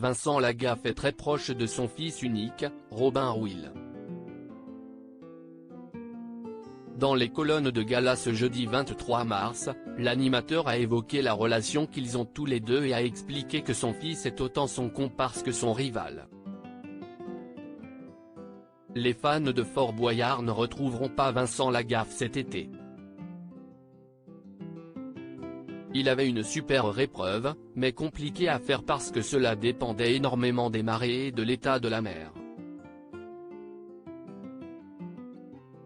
Vincent Lagaffe est très proche de son fils unique, Robin Will. Dans les colonnes de gala ce jeudi 23 mars, l'animateur a évoqué la relation qu'ils ont tous les deux et a expliqué que son fils est autant son comparse que son rival. Les fans de Fort Boyard ne retrouveront pas Vincent Lagaffe cet été. Il avait une super épreuve, mais compliquée à faire parce que cela dépendait énormément des marées et de l'état de la mer.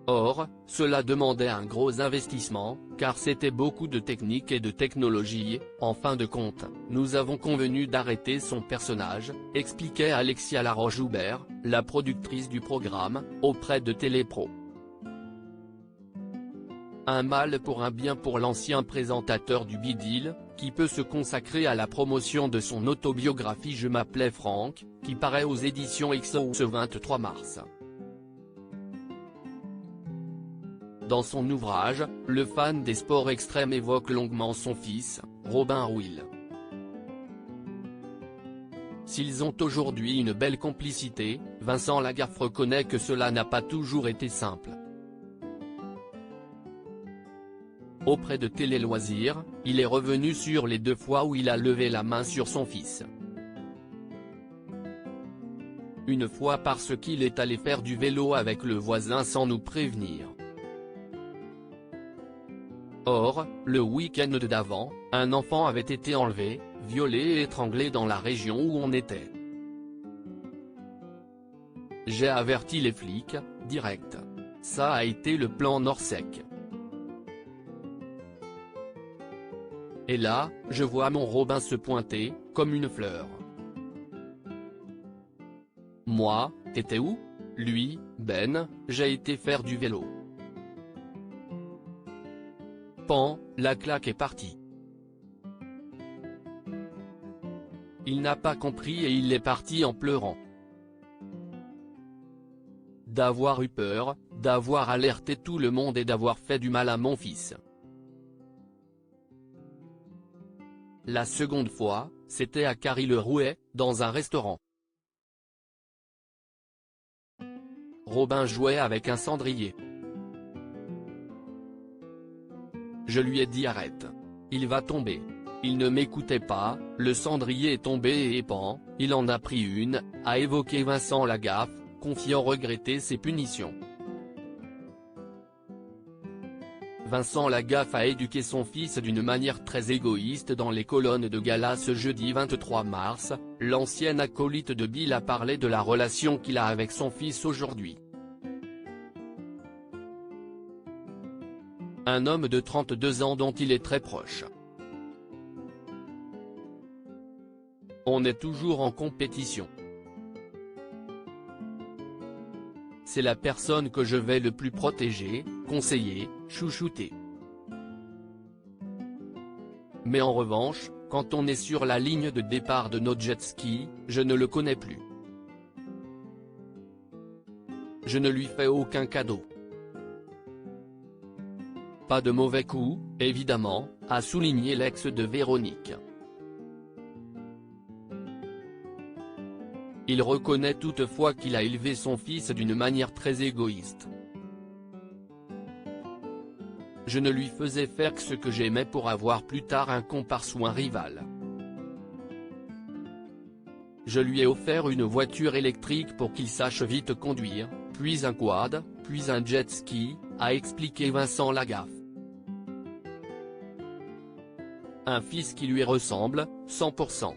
Or, cela demandait un gros investissement, car c'était beaucoup de technique et de technologie. En fin de compte, nous avons convenu d'arrêter son personnage, expliquait Alexia Laroche-Joubert, la productrice du programme, auprès de Télépro. Un mal pour un bien pour l'ancien présentateur du Bidil, qui peut se consacrer à la promotion de son autobiographie Je m'appelais Franck, qui paraît aux éditions XO ce 23 mars. Dans son ouvrage, le fan des sports extrêmes évoque longuement son fils, Robin Will. S'ils ont aujourd'hui une belle complicité, Vincent Lagaffe reconnaît que cela n'a pas toujours été simple. Auprès de Télé Loisirs, il est revenu sur les 2 fois où il a levé la main sur son fils. Une fois parce qu'il est allé faire du vélo avec le voisin sans nous prévenir. Or, le week-end d'avant, un enfant avait été enlevé, violé et étranglé dans la région où on était. J'ai averti les flics, direct. Ça a été le plan Norsec. Et là, je vois mon Robin se pointer, comme une fleur. Moi, t'étais où? Lui, Ben, j'ai été faire du vélo. Pan, la claque est partie. Il n'a pas compris et il est parti en pleurant. D'avoir eu peur, d'avoir alerté tout le monde et d'avoir fait du mal à mon fils. La seconde fois, c'était à Carry-le-Rouet, dans un restaurant. Robin jouait avec un cendrier. Je lui ai dit arrête. Il va tomber. Il ne m'écoutait pas, le cendrier est tombé et pan, il en a pris une, a évoqué Vincent Lagaffe, confiant regretter ses punitions. Vincent Lagaffe a éduqué son fils d'une manière très égoïste dans les colonnes de gala ce jeudi 23 mars, l'ancien acolyte de Bill a parlé de la relation qu'il a avec son fils aujourd'hui. Un homme de 32 ans dont il est très proche. On est toujours en compétition. C'est la personne que je vais le plus protéger, conseiller, chouchouter. Mais en revanche, quand on est sur la ligne de départ de nos jet-skis, je ne le connais plus. Je ne lui fais aucun cadeau. Pas de mauvais coup, évidemment, a souligné l'ex de Véronique. Il reconnaît toutefois qu'il a élevé son fils d'une manière très égoïste. Je ne lui faisais faire que ce que j'aimais pour avoir plus tard un comparse ou un rival. Je lui ai offert une voiture électrique pour qu'il sache vite conduire, puis un quad, puis un jet ski, a expliqué Vincent Lagaffe. Un fils qui lui ressemble, 100%.